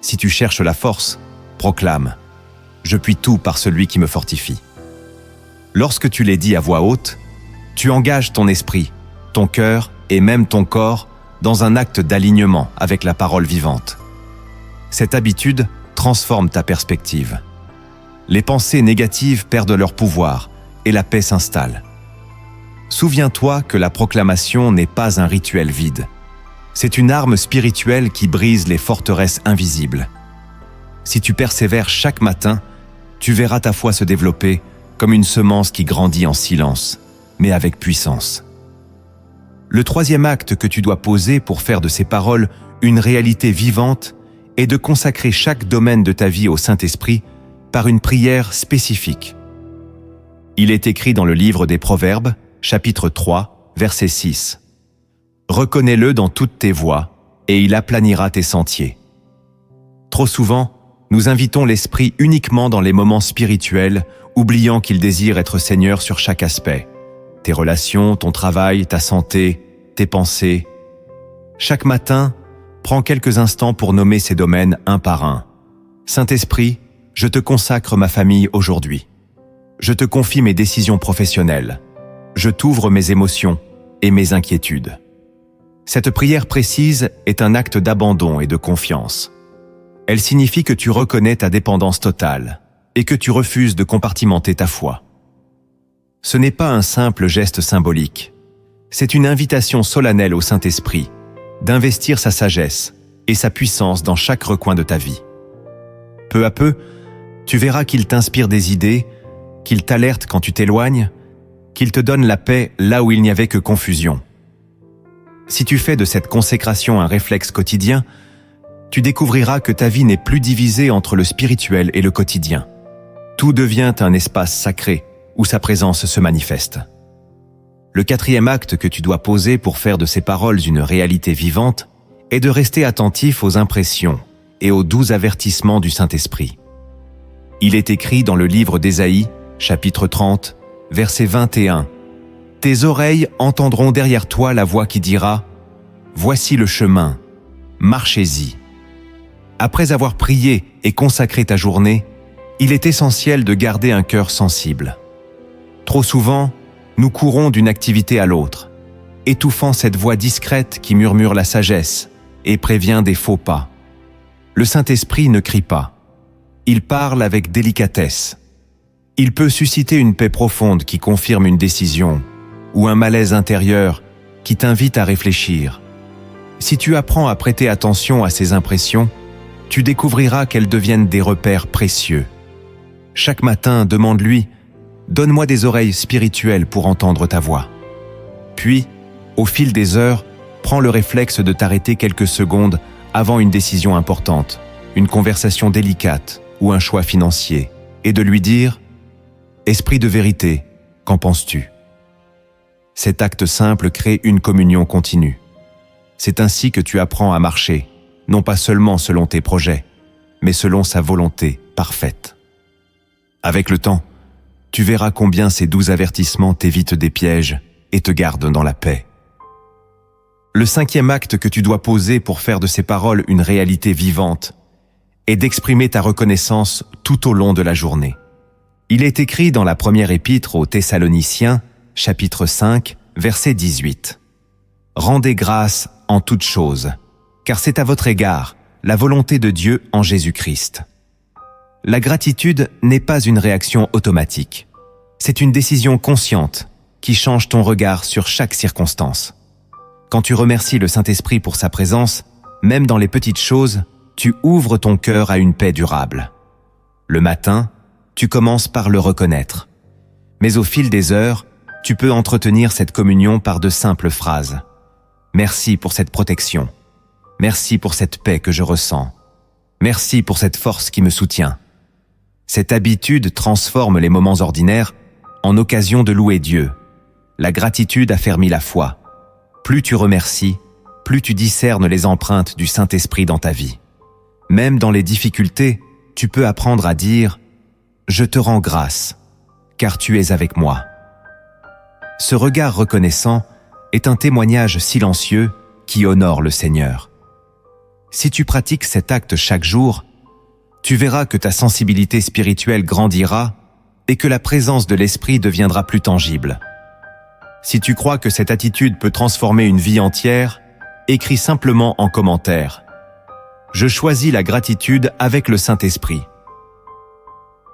Si tu cherches la force, proclame « Je puis tout par celui qui me fortifie. » Lorsque tu les dis à voix haute, tu engages ton esprit, ton cœur et même ton corps dans un acte d'alignement avec la parole vivante. Cette habitude transforme ta perspective. Les pensées négatives perdent leur pouvoir et la paix s'installe. Souviens-toi que la proclamation n'est pas un rituel vide. C'est une arme spirituelle qui brise les forteresses invisibles. Si tu persévères chaque matin, tu verras ta foi se développer comme une semence qui grandit en silence, mais avec puissance. Le troisième acte que tu dois poser pour faire de ces paroles une réalité vivante est de consacrer chaque domaine de ta vie au Saint-Esprit par une prière spécifique. Il est écrit dans le livre des Proverbes, chapitre 3, verset 6. « Reconnais-le dans toutes tes voies, et il aplanira tes sentiers. » Trop souvent, nous invitons l'Esprit uniquement dans les moments spirituels, oubliant qu'il désire être Seigneur sur chaque aspect. Tes relations, ton travail, ta santé, tes pensées. Chaque matin, prends quelques instants pour nommer ces domaines un par un. Saint-Esprit, je te consacre ma famille aujourd'hui. Je te confie mes décisions professionnelles. Je t'ouvre mes émotions et mes inquiétudes. Cette prière précise est un acte d'abandon et de confiance. Elle signifie que tu reconnais ta dépendance totale et que tu refuses de compartimenter ta foi. Ce n'est pas un simple geste symbolique. C'est une invitation solennelle au Saint-Esprit d'investir sa sagesse et sa puissance dans chaque recoin de ta vie. Peu à peu, tu verras qu'il t'inspire des idées, qu'il t'alerte quand tu t'éloignes, qu'il te donne la paix là où il n'y avait que confusion. Si tu fais de cette consécration un réflexe quotidien, tu découvriras que ta vie n'est plus divisée entre le spirituel et le quotidien. Tout devient un espace sacré où sa présence se manifeste. Le quatrième acte que tu dois poser pour faire de ces paroles une réalité vivante est de rester attentif aux impressions et aux doux avertissements du Saint-Esprit. Il est écrit dans le livre d'Ésaïe, chapitre 30, verset 21. « Tes oreilles entendront derrière toi la voix qui dira « Voici le chemin, marchez-y ». Après avoir prié et consacré ta journée, il est essentiel de garder un cœur sensible. Trop souvent, nous courons d'une activité à l'autre, étouffant cette voix discrète qui murmure la sagesse et prévient des faux pas. Le Saint-Esprit ne crie pas. Il parle avec délicatesse. Il peut susciter une paix profonde qui confirme une décision ou un malaise intérieur qui t'invite à réfléchir. Si tu apprends à prêter attention à ces impressions, tu découvriras qu'elles deviennent des repères précieux. Chaque matin, demande-lui « Donne-moi des oreilles spirituelles pour entendre ta voix ». Puis, au fil des heures, prends le réflexe de t'arrêter quelques secondes avant une décision importante, une conversation délicate ou un choix financier, et de lui dire « Esprit de vérité, qu'en penses-tu » Cet acte simple crée une communion continue. C'est ainsi que tu apprends à marcher, non pas seulement selon tes projets, mais selon sa volonté parfaite. Avec le temps, tu verras combien ces doux avertissements t'évitent des pièges et te gardent dans la paix. Le cinquième acte que tu dois poser pour faire de ces paroles une réalité vivante est d'exprimer ta reconnaissance tout au long de la journée. Il est écrit dans la première épître aux Thessaloniciens, chapitre 5, verset 18. « Rendez grâce en toutes choses, car c'est à votre égard la volonté de Dieu en Jésus-Christ. » La gratitude n'est pas une réaction automatique. C'est une décision consciente qui change ton regard sur chaque circonstance. Quand tu remercies le Saint-Esprit pour sa présence, même dans les petites choses, tu ouvres ton cœur à une paix durable. Le matin, tu commences par le reconnaître. Mais au fil des heures, tu peux entretenir cette communion par de simples phrases. Merci pour cette protection. Merci pour cette paix que je ressens. Merci pour cette force qui me soutient. Cette habitude transforme les moments ordinaires en occasion de louer Dieu. La gratitude affermit la foi. Plus tu remercies, plus tu discernes les empreintes du Saint-Esprit dans ta vie. Même dans les difficultés, tu peux apprendre à dire « Je te rends grâce, car tu es avec moi ». Ce regard reconnaissant est un témoignage silencieux qui honore le Seigneur. Si tu pratiques cet acte chaque jour, tu verras que ta sensibilité spirituelle grandira et que la présence de l'Esprit deviendra plus tangible. Si tu crois que cette attitude peut transformer une vie entière, écris simplement en commentaire « Je choisis la gratitude avec le Saint-Esprit ».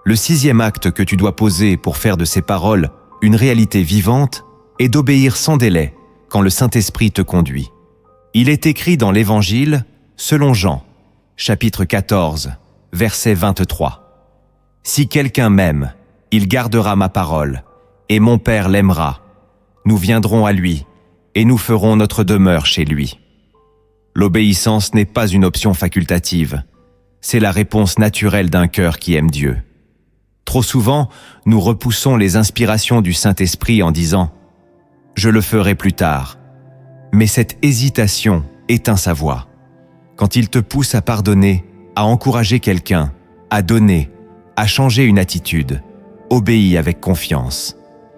Le 6e acte que tu dois poser pour faire de ces paroles une réalité vivante est d'obéir sans délai quand le Saint-Esprit te conduit. Il est écrit dans l'Évangile, selon Jean, chapitre 14, verset 23. « Si quelqu'un m'aime, il gardera ma parole, et mon Père l'aimera. Nous viendrons à lui, et nous ferons notre demeure chez lui. » L'obéissance n'est pas une option facultative, c'est la réponse naturelle d'un cœur qui aime Dieu. Trop souvent, nous repoussons les inspirations du Saint-Esprit en disant « Je le ferai plus tard ». Mais cette hésitation éteint sa voix. Quand il te pousse à pardonner, à encourager quelqu'un, à donner, à changer une attitude, obéis avec confiance.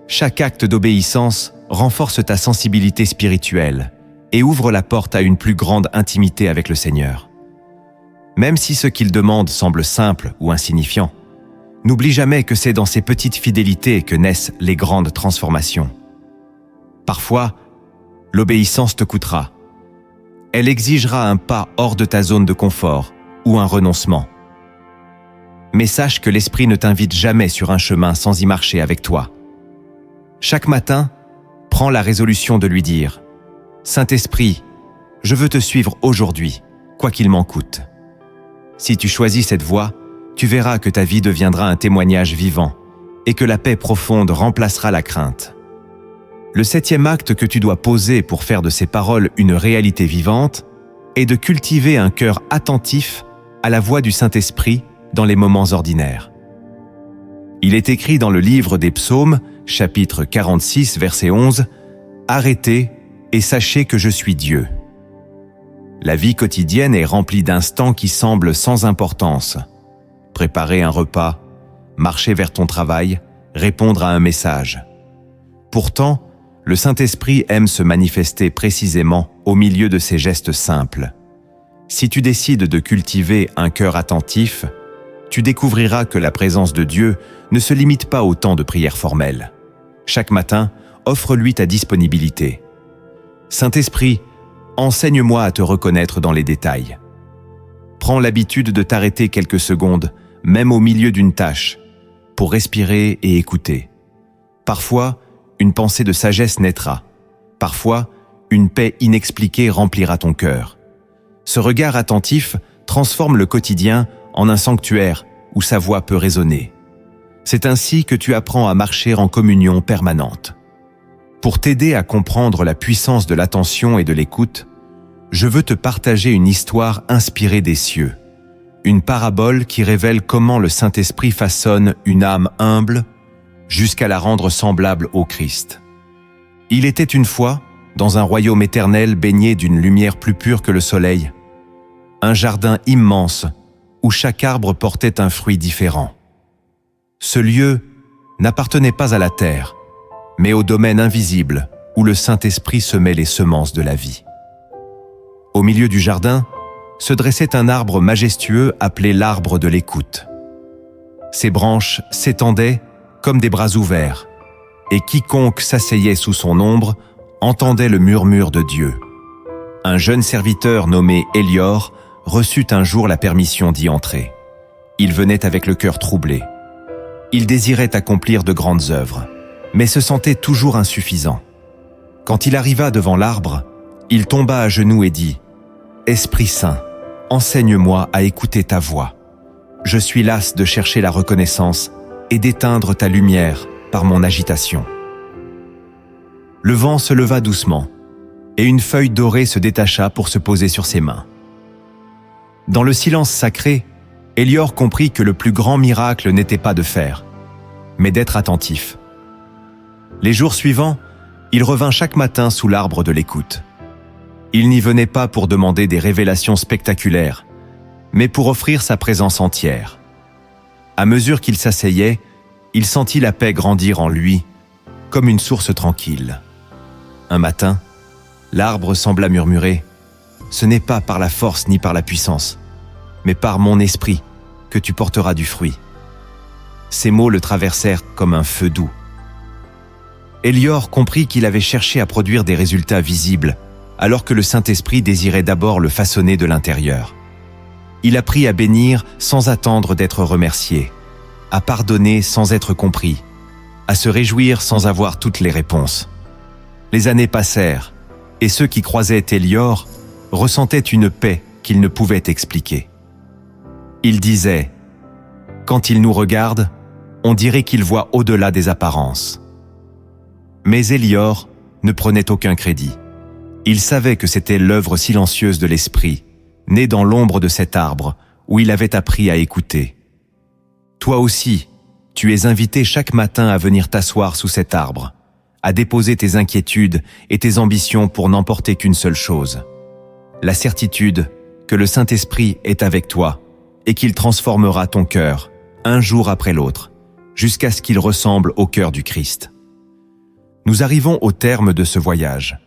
Chaque acte d'obéissance renforce ta sensibilité spirituelle et ouvre la porte à une plus grande intimité avec le Seigneur. Même si ce qu'il demande semble simple ou insignifiant, n'oublie jamais que c'est dans ces petites fidélités que naissent les grandes transformations. Parfois, l'obéissance te coûtera. Elle exigera un pas hors de ta zone de confort ou un renoncement. Mais sache que l'Esprit ne t'invite jamais sur un chemin sans y marcher avec toi. Chaque matin, prends la résolution de lui dire « Saint-Esprit, je veux te suivre aujourd'hui, quoi qu'il m'en coûte. » Si tu choisis cette voie, tu verras que ta vie deviendra un témoignage vivant et que la paix profonde remplacera la crainte. Le 7e acte que tu dois poser pour faire de ces paroles une réalité vivante est de cultiver un cœur attentif à la voix du Saint-Esprit dans les moments ordinaires. Il est écrit dans le livre des Psaumes, chapitre 46, verset 11, « Arrêtez et sachez que je suis Dieu. » La vie quotidienne est remplie d'instants qui semblent sans importance. Préparer un repas, marcher vers ton travail, répondre à un message. Pourtant, le Saint-Esprit aime se manifester précisément au milieu de ces gestes simples. Si tu décides de cultiver un cœur attentif, tu découvriras que la présence de Dieu ne se limite pas au temps de prière formelle. Chaque matin, offre-lui ta disponibilité. Saint-Esprit, enseigne-moi à te reconnaître dans les détails. Prends l'habitude de t'arrêter quelques secondes, même au milieu d'une tâche, pour respirer et écouter. Parfois, une pensée de sagesse naîtra. Parfois, une paix inexpliquée remplira ton cœur. Ce regard attentif transforme le quotidien en un sanctuaire où sa voix peut résonner. C'est ainsi que tu apprends à marcher en communion permanente. Pour t'aider à comprendre la puissance de l'attention et de l'écoute, je veux te partager une histoire inspirée des cieux, une parabole qui révèle comment le Saint-Esprit façonne une âme humble jusqu'à la rendre semblable au Christ. Il était une fois, dans un royaume éternel baigné d'une lumière plus pure que le soleil, un jardin immense où chaque arbre portait un fruit différent. Ce lieu n'appartenait pas à la terre, mais au domaine invisible où le Saint-Esprit semait les semences de la vie. Au milieu du jardin se dressait un arbre majestueux appelé l'arbre de l'écoute. Ses branches s'étendaient comme des bras ouverts, et quiconque s'asseyait sous son ombre entendait le murmure de Dieu. Un jeune serviteur nommé Élior reçut un jour la permission d'y entrer. Il venait avec le cœur troublé. Il désirait accomplir de grandes œuvres, mais se sentait toujours insuffisant. Quand il arriva devant l'arbre, il tomba à genoux et dit « Esprit Saint, enseigne-moi à écouter ta voix. Je suis las de chercher la reconnaissance et d'éteindre ta lumière par mon agitation. » Le vent se leva doucement, et une feuille dorée se détacha pour se poser sur ses mains. Dans le silence sacré, Élior comprit que le plus grand miracle n'était pas de faire, mais d'être attentif. Les jours suivants, il revint chaque matin sous l'arbre de l'écoute. Il n'y venait pas pour demander des révélations spectaculaires, mais pour offrir sa présence entière. À mesure qu'il s'asseyait, il sentit la paix grandir en lui, comme une source tranquille. Un matin, l'arbre sembla murmurer « Ce n'est pas par la force ni par la puissance, mais par mon esprit que tu porteras du fruit. » Ces mots le traversèrent comme un feu doux. Élior comprit qu'il avait cherché à produire des résultats visibles, alors que le Saint-Esprit désirait d'abord le façonner de l'intérieur. Il apprit à bénir sans attendre d'être remercié, à pardonner sans être compris, à se réjouir sans avoir toutes les réponses. Les années passèrent, et ceux qui croisaient Élior ressentaient une paix qu'ils ne pouvaient expliquer. Ils disaient « Quand il nous regarde, on dirait qu'il voit au-delà des apparences. » Mais Élior ne prenait aucun crédit. Il savait que c'était l'œuvre silencieuse de l'Esprit, née dans l'ombre de cet arbre où il avait appris à écouter. Toi aussi, tu es invité chaque matin à venir t'asseoir sous cet arbre, à déposer tes inquiétudes et tes ambitions pour n'emporter qu'une seule chose, la certitude que le Saint-Esprit est avec toi et qu'il transformera ton cœur, un jour après l'autre, jusqu'à ce qu'il ressemble au cœur du Christ. Nous arrivons au terme de ce voyage,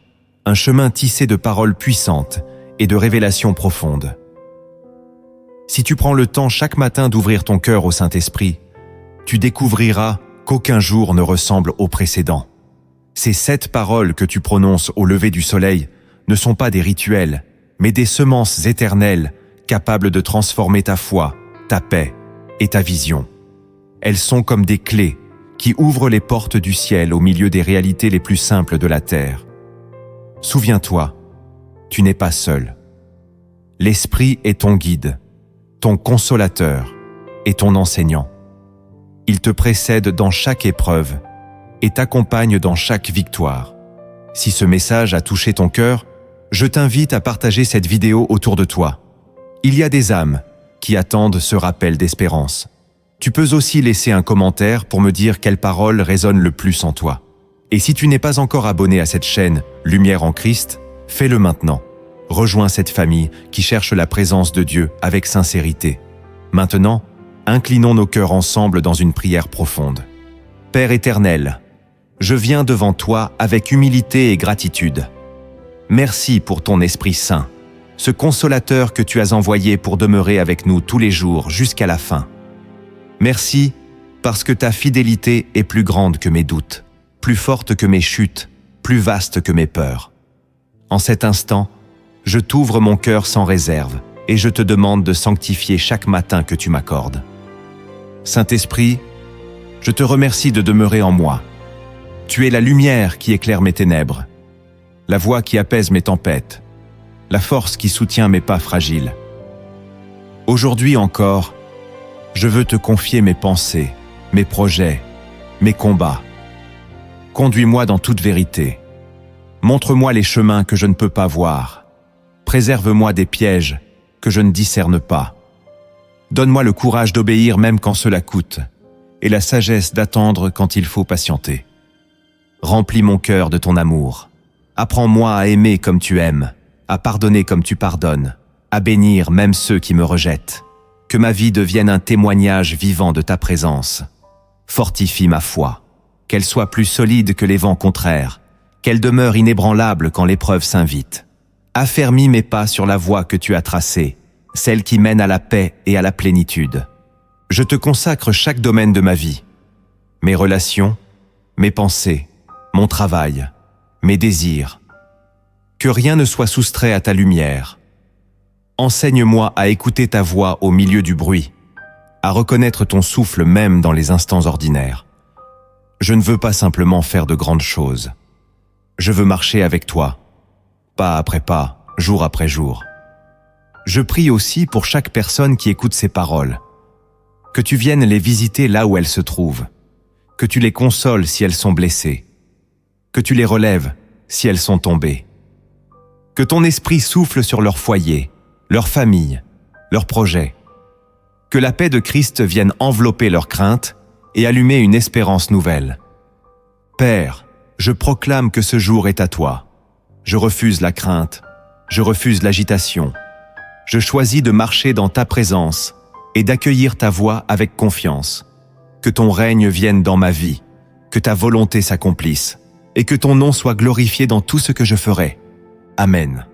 un chemin tissé de paroles puissantes et de révélations profondes. Si tu prends le temps chaque matin d'ouvrir ton cœur au Saint-Esprit, tu découvriras qu'aucun jour ne ressemble au précédent. Ces 7 paroles que tu prononces au lever du soleil ne sont pas des rituels, mais des semences éternelles capables de transformer ta foi, ta paix et ta vision. Elles sont comme des clés qui ouvrent les portes du ciel au milieu des réalités les plus simples de la terre. Souviens-toi, tu n'es pas seul. L'Esprit est ton guide, ton consolateur et ton enseignant. Il te précède dans chaque épreuve et t'accompagne dans chaque victoire. Si ce message a touché ton cœur, je t'invite à partager cette vidéo autour de toi. Il y a des âmes qui attendent ce rappel d'espérance. Tu peux aussi laisser un commentaire pour me dire quelle parole résonne le plus en toi. Et si tu n'es pas encore abonné à cette chaîne Lumière en Christ, fais-le maintenant. Rejoins cette famille qui cherche la présence de Dieu avec sincérité. Maintenant, inclinons nos cœurs ensemble dans une prière profonde. Père éternel, je viens devant toi avec humilité et gratitude. Merci pour ton Esprit Saint, ce consolateur que tu as envoyé pour demeurer avec nous tous les jours jusqu'à la fin. Merci parce que ta fidélité est plus grande que mes doutes, plus forte que mes chutes, plus vaste que mes peurs. En cet instant, je t'ouvre mon cœur sans réserve et je te demande de sanctifier chaque matin que tu m'accordes. Saint-Esprit, je te remercie de demeurer en moi. Tu es la lumière qui éclaire mes ténèbres, la voix qui apaise mes tempêtes, la force qui soutient mes pas fragiles. Aujourd'hui encore, je veux te confier mes pensées, mes projets, mes combats. Conduis-moi dans toute vérité. Montre-moi les chemins que je ne peux pas voir. Préserve-moi des pièges que je ne discerne pas. Donne-moi le courage d'obéir même quand cela coûte, et la sagesse d'attendre quand il faut patienter. Remplis mon cœur de ton amour. Apprends-moi à aimer comme tu aimes, à pardonner comme tu pardonnes, à bénir même ceux qui me rejettent. Que ma vie devienne un témoignage vivant de ta présence. Fortifie ma foi, qu'elle soit plus solide que les vents contraires, qu'elle demeure inébranlable quand l'épreuve s'invite. Affermis mes pas sur la voie que tu as tracée, celle qui mène à la paix et à la plénitude. Je te consacre chaque domaine de ma vie. mes relations, mes pensées, mon travail, mes désirs. Que rien ne soit soustrait à ta lumière. Enseigne-moi à écouter ta voix au milieu du bruit, à reconnaître ton souffle même dans les instants ordinaires. Je ne veux pas simplement faire de grandes choses. Je veux marcher avec toi, pas après pas, jour après jour. Je prie aussi pour chaque personne qui écoute ces paroles. Que tu viennes les visiter là où elles se trouvent. Que tu les consoles si elles sont blessées. Que tu les relèves si elles sont tombées. Que ton esprit souffle sur leur foyer, leur famille, leurs projets. Que la paix de Christ vienne envelopper leurs craintes et allumer une espérance nouvelle. Père, je proclame que ce jour est à toi. Je refuse la crainte, je refuse l'agitation. Je choisis de marcher dans ta présence et d'accueillir ta voix avec confiance. Que ton règne vienne dans ma vie, que ta volonté s'accomplisse et que ton nom soit glorifié dans tout ce que je ferai. Amen.